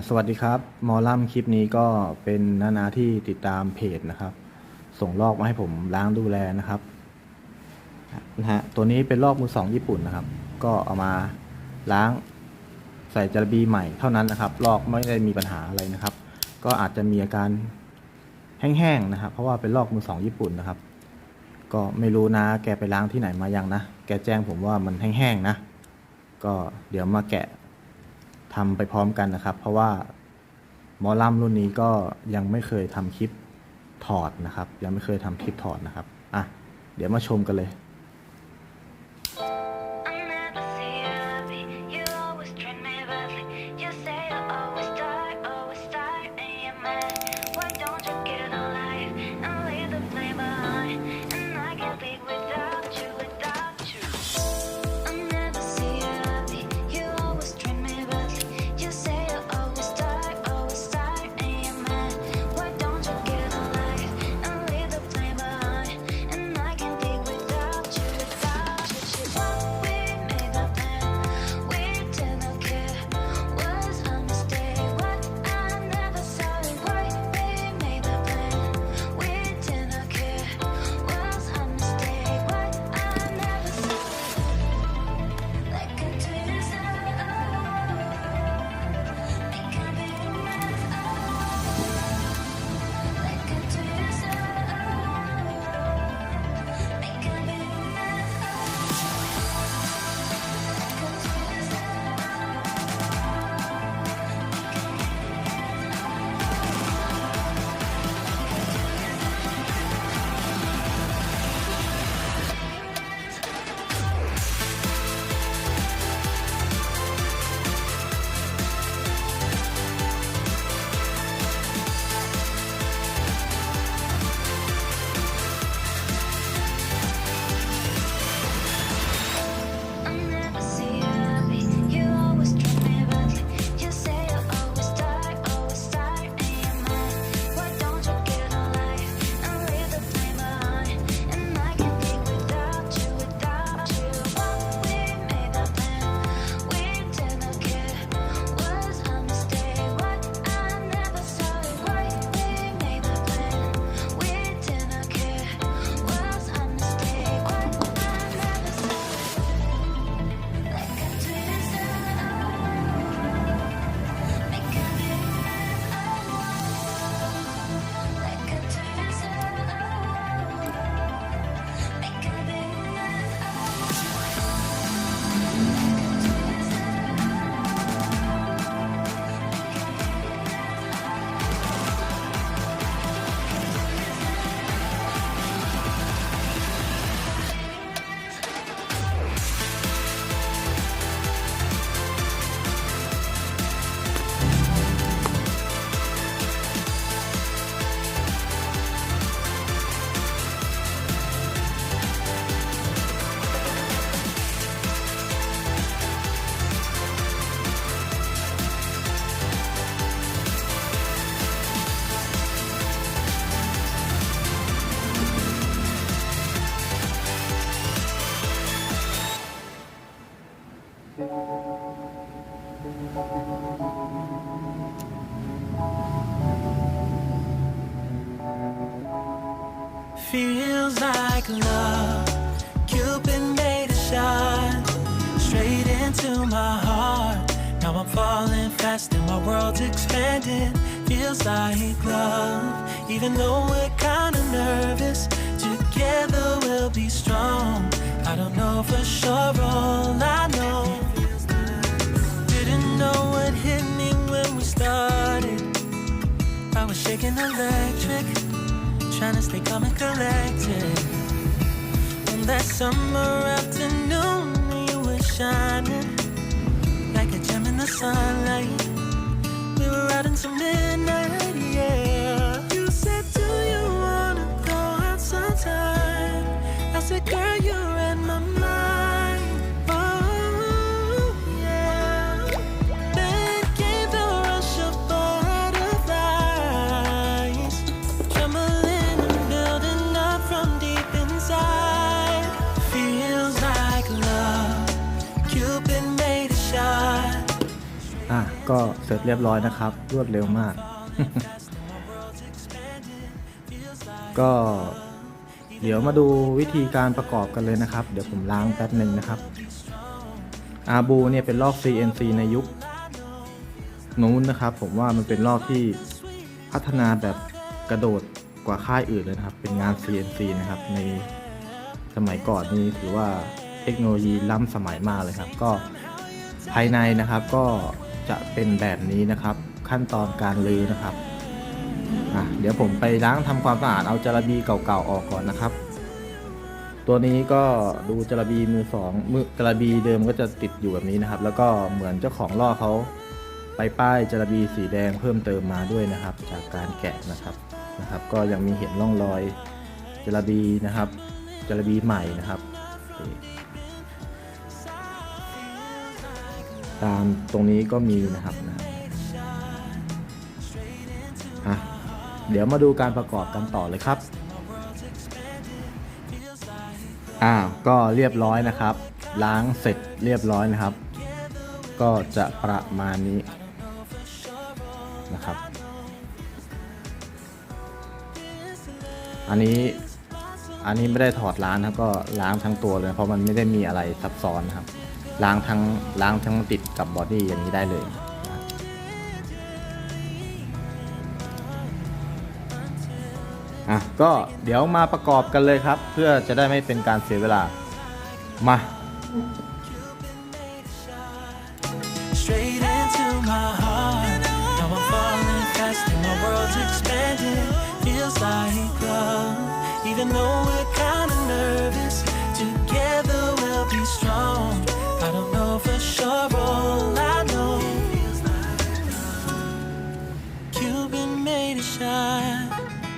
สวัสดีครับมอลัมคลิปนี้ก็เป็นนาที่ติดตามเพจนะครับ ส่งลอกมาให้ผมล้างดูแลนะครับตัวนี้เป็นลอกมือสองญี่ปุ่นนะครับ ก็เอามาล้างใส่จระบีใหม่เท่านั้นนะครับลอกไม่ได้มีปัญหาอะไรนะครับ ก็อาจจะมีอาการแห้งๆนะครับ เพราะว่าเป็นลอกมือสองญี่ปุ่นนะครับ ก็ไม่รู้นะแกไปล้างที่ไหนมายังนะแกแจ้งผมว่ามันแห้งๆนะก็เดี๋ยวมาแกะทำไปพร้อมกันนะครับเพราะว่าหมอลัมรุ่นนี้ก็ยังไม่เคยทำคลิปถอดนะครับยังไม่เคยทำคลิปถอดนะครับเดี๋ยวมาชมกันเลยFeels like love, Cupid made a shot straight into my heart. Now I'm falling fast and my world's expanding. Feels like love, even though we're kinda nervous. Together we'll be strong. I don't know for sure, all I know. Didn't know what hit me when we started. I was shaking electric, trying to stay calm and collected. On that summer afternoon, you were shining like a gem in the sunlight. We were out until midnight, yeah. You said, do you wanna go out sometime? I said, girl, you read my mind. Oh, yeah. Then came the rush of butterflies, trembling and building up from deep inside. Feels like love, Cupid made a shot. ก็เสร็จเรียบร้อยนะครับ รวดเร็วมาก ก็เดี๋ยวมาดูวิธีการประกอบกันเลยนะครับ เดี๋ยวผมล้างแป๊บหนึ่งนะครับอาบูเนี่ยเป็นลอก CNC ในยุคนู้นนะครับ ผมว่ามันเป็นลอกที่พัฒนาแบบกระโดดกว่าค่ายอื่นเลยนะครับ เป็นงาน CNC นะครับในสมัยก่อนนี้ถือว่าเทคโนโลยีล้ำสมัยมากเลยครับก็ภายในนะครับก็จะเป็นแบบนี้นะครับขั้นตอนการลื้อนะครับเดี๋ยวผมไปล้างทำความสะอาดเอาจระบีเก่าๆออกก่อนนะครับตัวนี้ก็ดูจระบีมือจระบีเดิมก็จะติดอยู่แบบนี้นะครับแล้วก็เหมือนเจ้าของลอกเขาไปป้ายจระบีสีแดงเพิ่มเติมมาด้วยนะครับจากการแกะนะครับก็ยังมีเห็นร่องรอยจระบีนะครับจระบีใหม่นะครับตามตรงนี้ก็มีนะครับเดี๋ยวมาดูการประกอบกันต่อเลยครับก็เรียบร้อยนะครับล้างเสร็จเรียบร้อยนะครับก็จะประมาณนี้นะครับอันนี้ไม่ได้ถอดล้างนะครับก็ล้างทั้งตัวเลยเพราะมันไม่ได้มีอะไรซับซ้อนนะครับล้างทั้งติดกับบอดี้อย่างนี้ได้เลยก็เดี๋ยวมาประกอบกันเลยครับเพื่อจะได้ไม่เป็นการเสียเวลามา Even though we're kinda nervous, together we'll be strong. I don't know for sure, all I know Cupid made it shine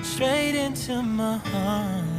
straight into my heart.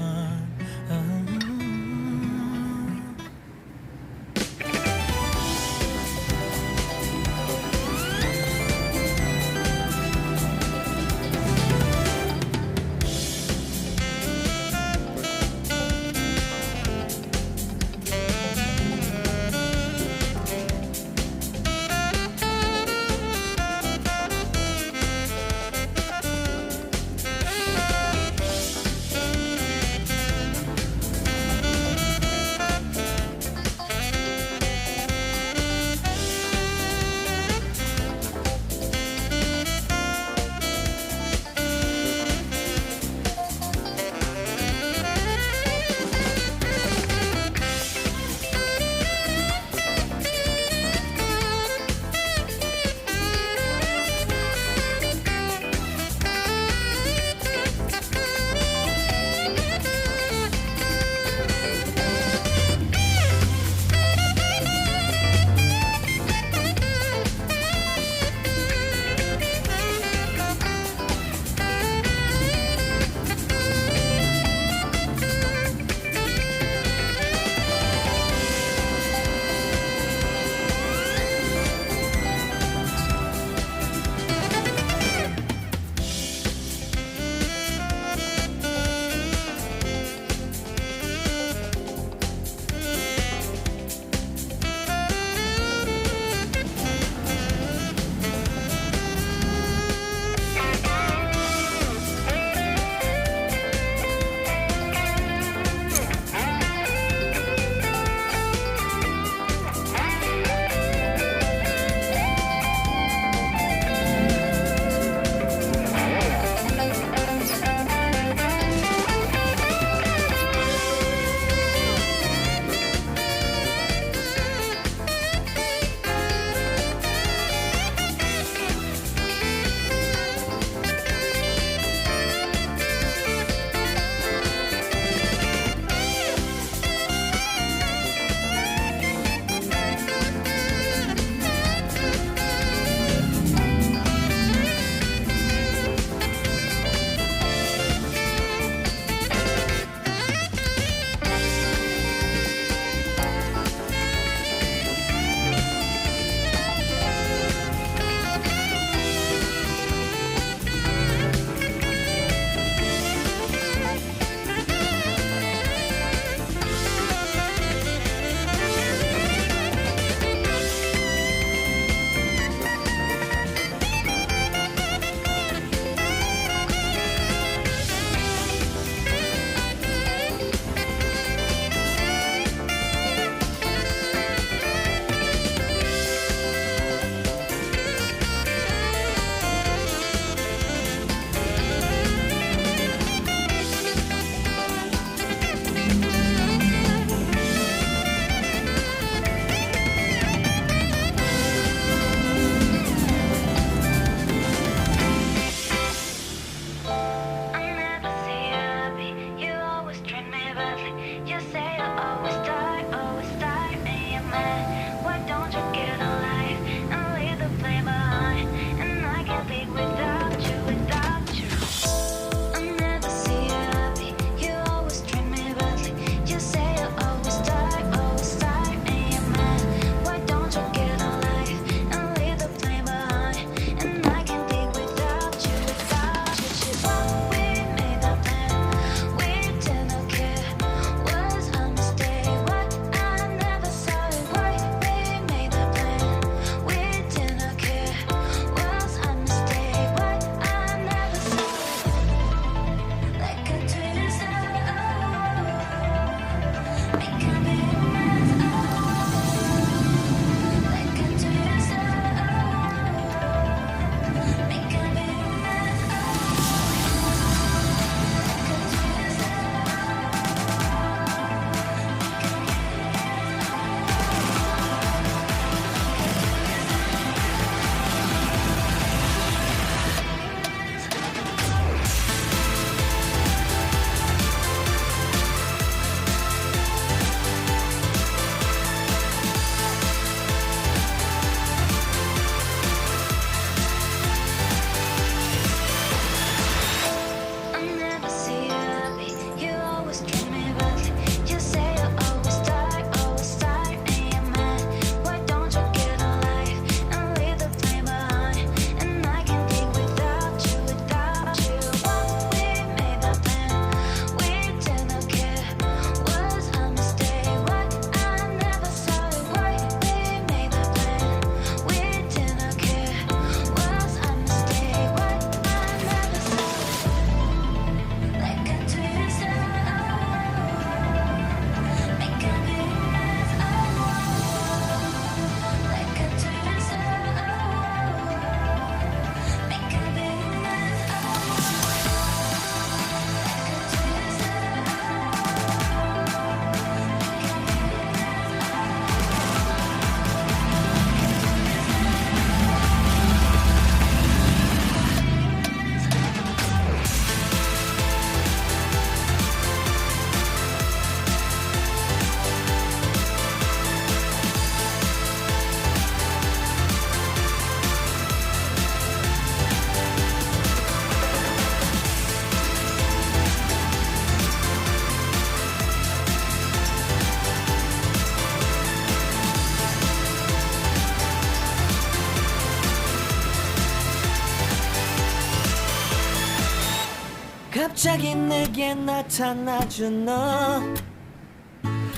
갑자기 내게 나타나준 너,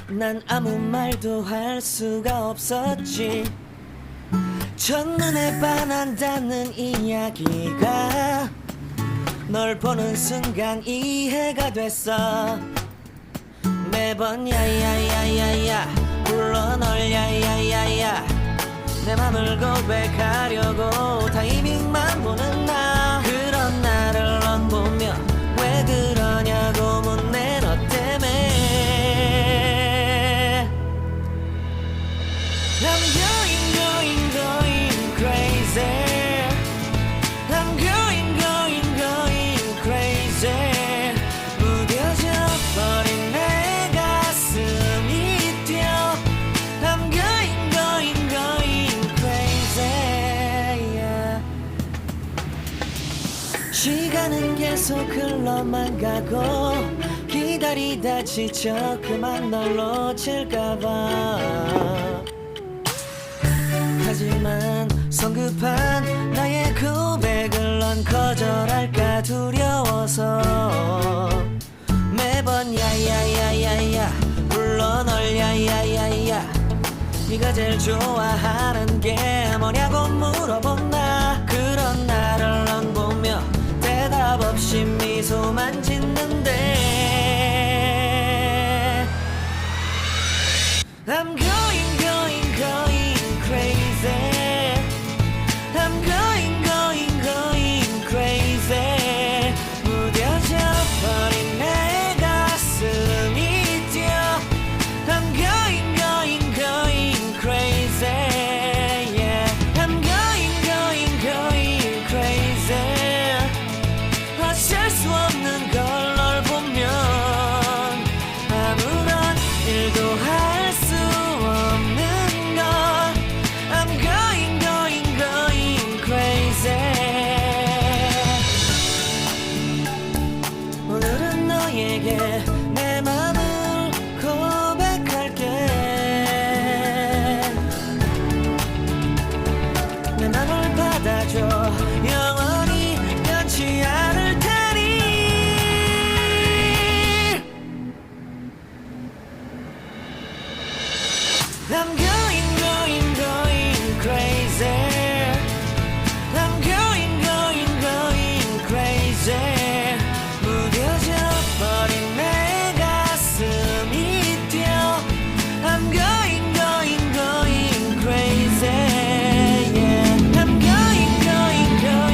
난 아무 말도 할 수가 없었지. 첫눈에 반한다는 이야기가 널 보는 순간 이해가 됐어. 매번 야야야야야 불러 널 야야야야, 내 맘을 고백하려고 타이밍만 보는 나. 그런 나를 넌 보며 왜 그러냐고 묻네, 너 때문에. I'm going going going crazy. I'm going going going crazy. 무뎌져 버린 내 가슴이 뛰어. I'm going going going crazy, yeah. 시간은 계속 흘러만 가고 기다리다 지쳐 그만 널 놓칠까봐. 하지만 성급한 나의 고백을 넌 거절할까 두려워서 매번 야야야야야 불러 널 야야야야, 네가 제일 좋아하는 게 뭐냐고 물어본 나. 그런 나를 넌 보며 대답 없이 미소만 짓는데 I'm going going going crazy. I'm going going going crazy. 무뎌져 버린 내 가슴이 뛰어. I'm going going going crazy, yeah. I'm going going going crazy. 어쩔 수 없는 걸 널 보면 아무런 일도 할 수 없는 걸. I'm going going going crazy. 오늘은 너에게 내 맘을 고백할게. 내 맘을 받아줘, 영원히 변치 않을 테니. I'm going going going crazy. I'm going going going crazy. 무뎌져 버린 내 가슴이 뛰어. I'm going going going crazy, yeah. I'm going going going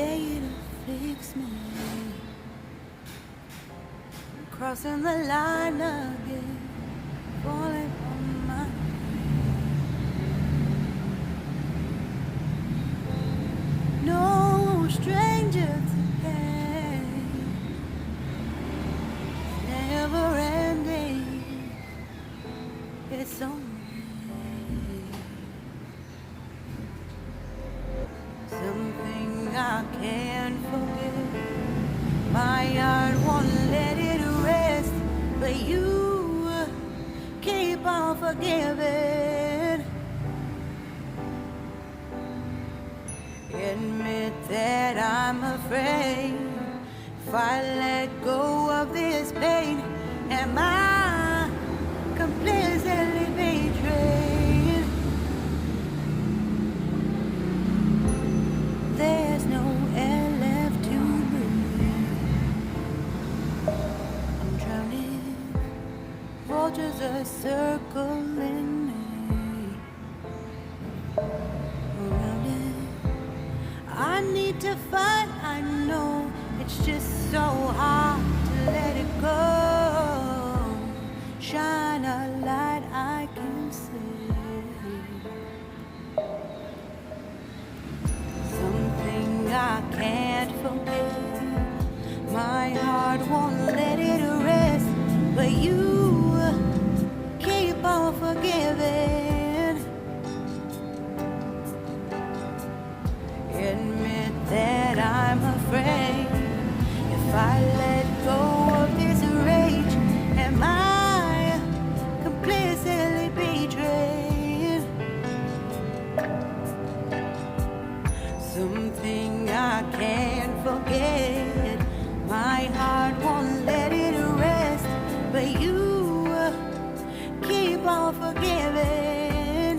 day to fix me. I'm crossing the line again, falling on my knees. No stranger to pain, never ending. It's only something I can't forget. My heart won't let it rest, but you keep on forgiving. Admit that I'm afraid. If I let go of this pain, am I completely betrayed? There's no air left to breathe. I'm drowning. Vultures are circling me. Around it, I need to fight. I know it's just so hard to let it go. Shine a light I can see. Something I can't forget. My heart won't let it rest, but you keep on forgiving. Admit that I'm afraid. If I let go of this rage, am I completely betrayed? Something I can't forget. My heart won't let it rest, but you keep on forgiving.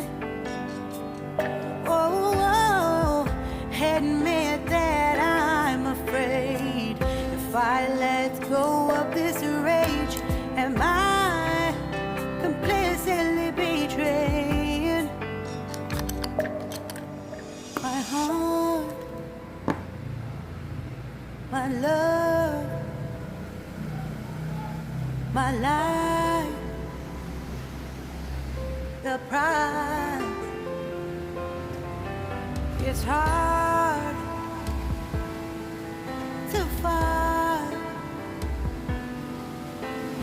Oh, admit that I'm afraid. If I let go of this rage, am I completely betrayed? My heart, my love, my life, the prize. It's hard to find,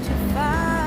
goodbye.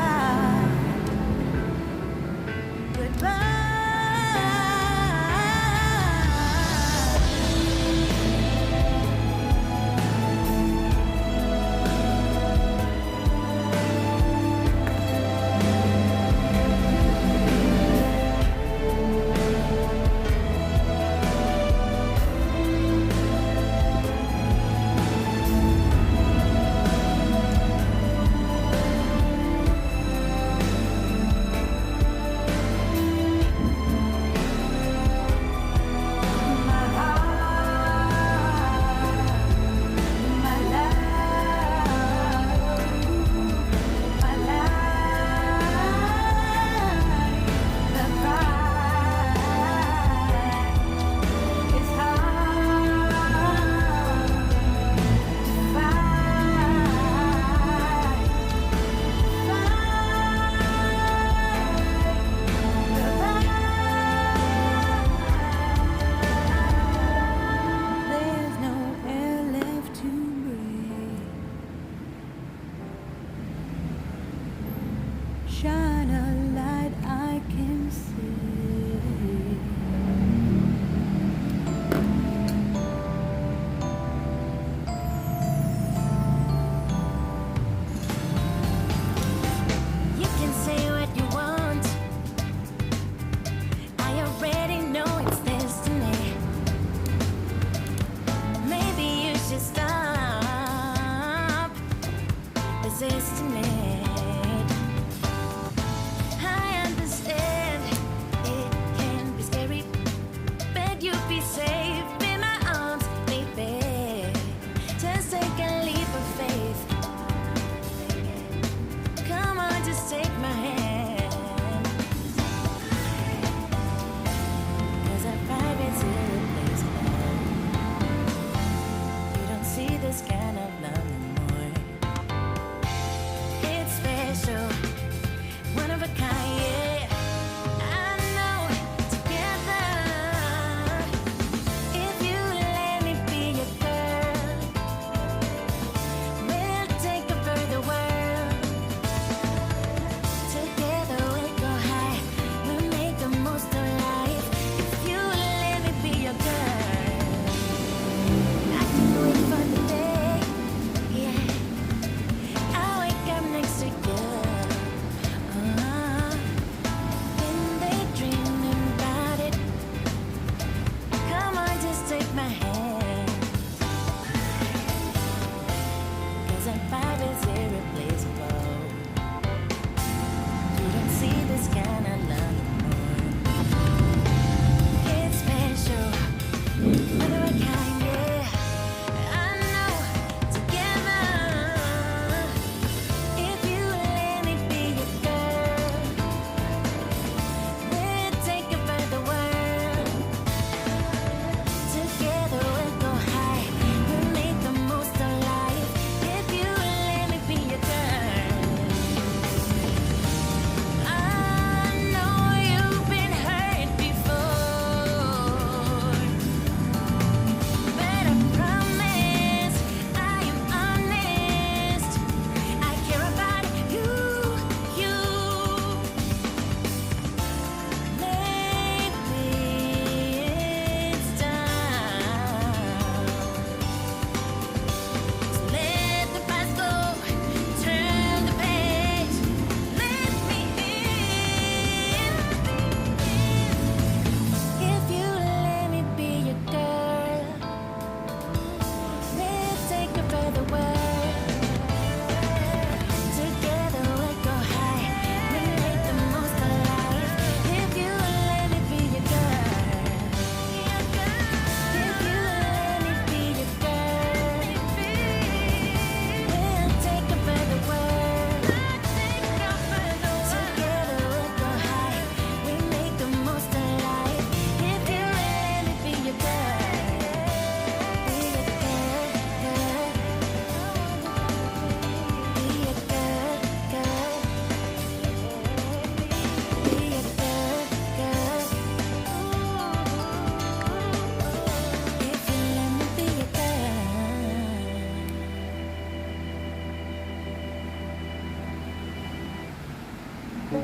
Feels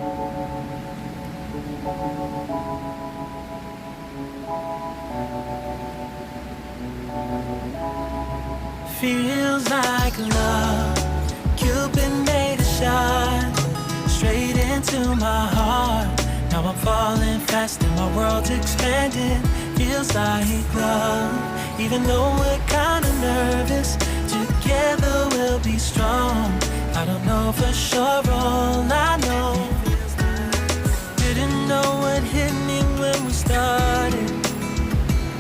like love. Cupid made a shot straight into my heart. Now I'm falling fast and my world's expanding. Feels like love. Even though we're kinda nervous, together we'll be strong. I don't know for sure, all I know. Didn't know what hit me when we started.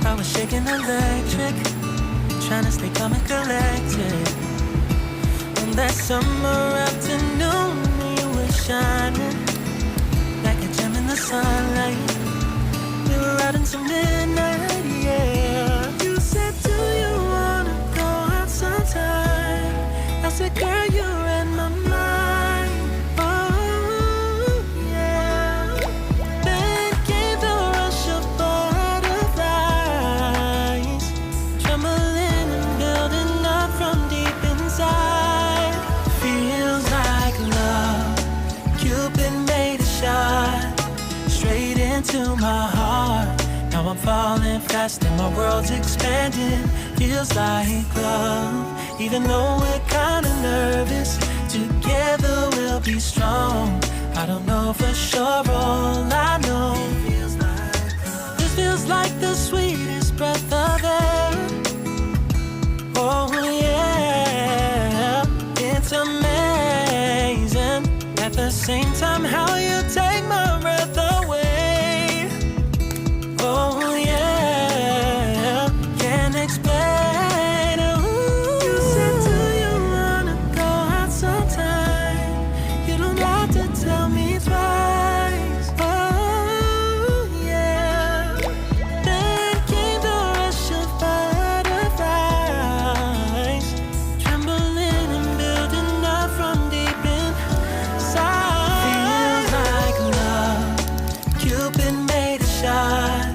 I was shaking electric, trying to stay calm and collected. On that summer afternoon, you were shining like a gem in the sunlight. We were out until midnight, yeah. You said, do you wanna go out sometime? I said, girl, you read my mind. Oh, yeah. Then came the rush of butterflies, trembling and building up from deep inside. Feels like love. Cupid made a shot straight into my heart. Now I'm falling fast and my world's expanding. Feels like love. Even though we're kinda nervous, together we'll be strong. I don't know for sure, all I know. This feels like the sweetest breath of air. Oh yeah, it's amazing. At the same time, how you take my breath away. Oh yeah, can't explain. Ooh. You said, do you wanna go out sometime? You don't have to tell me twice. Oh yeah. Then came the rush of butterflies, trembling and building up from deep inside. Feels like love. Cupid made a shot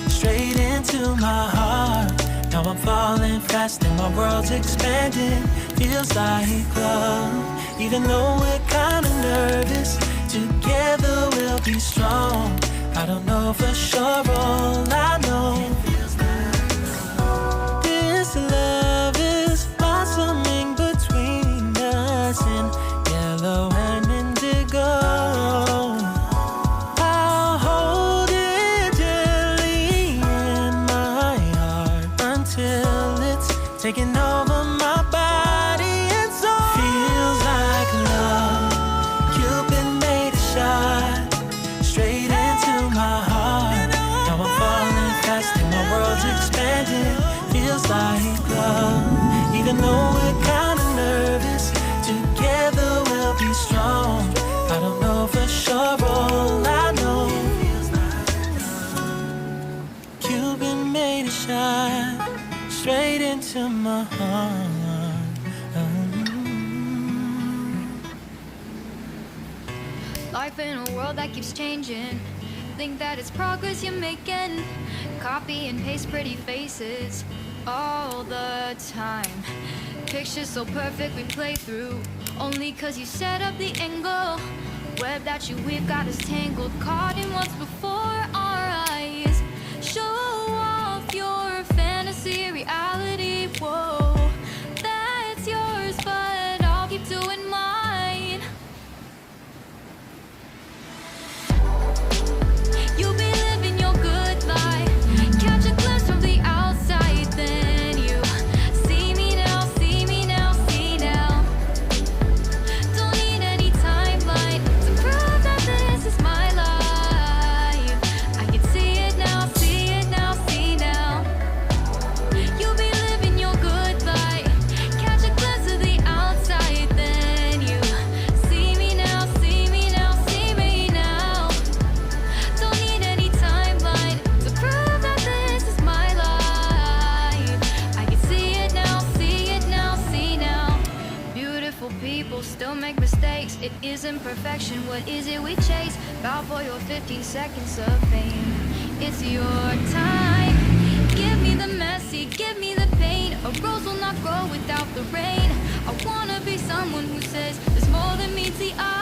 straight into my heart. Now I'm falling fast and my world's expanding. Feels like love. Even though we're kinda nervous, together we'll be strong. I don't know for sure, all I know. This love is blossoming between us in yellow and indigo. I'll hold it gently in my heart until it's taking over my body and soul. Feels like love. Cupid made a shot straight into my heart. Now I'm falling fast and my world's expanding. Feels like love. Even though we're kinda nervous, together we'll be strong. I don't know for sure, all I know. Cupid made a shot straight into my heart. Life in a world that keeps changing. Think that it's progress you're making. Copy and paste pretty faces all the time. Pictures so perfect we play through, only cause you set up the angle. Web that you weave got us tangled, caught in what's before our eyes. Show off your fantasy reality, whoa, that's yours, but I'll keep doing mine. You'll be living your good life, catch a glimpse from the outside, then you see me now, see me now, see now. Don't need any timeline to prove that this is my life. I can see it now, see it now, see now. You'll be living your good life, catch a glimpse of the outside, then you see me now, see me now, see me now. Don't need any timeline to prove that this is my life. I can see it now, see it now, see now. Beautiful people still make mistakes. It isn't perfection, what is it we chase? Bow for your 15 seconds of fame. It's your time. Give me the messy, give me the pain. A rose will not grow without the rain. I wanna be someone who says there's more than meets the eye.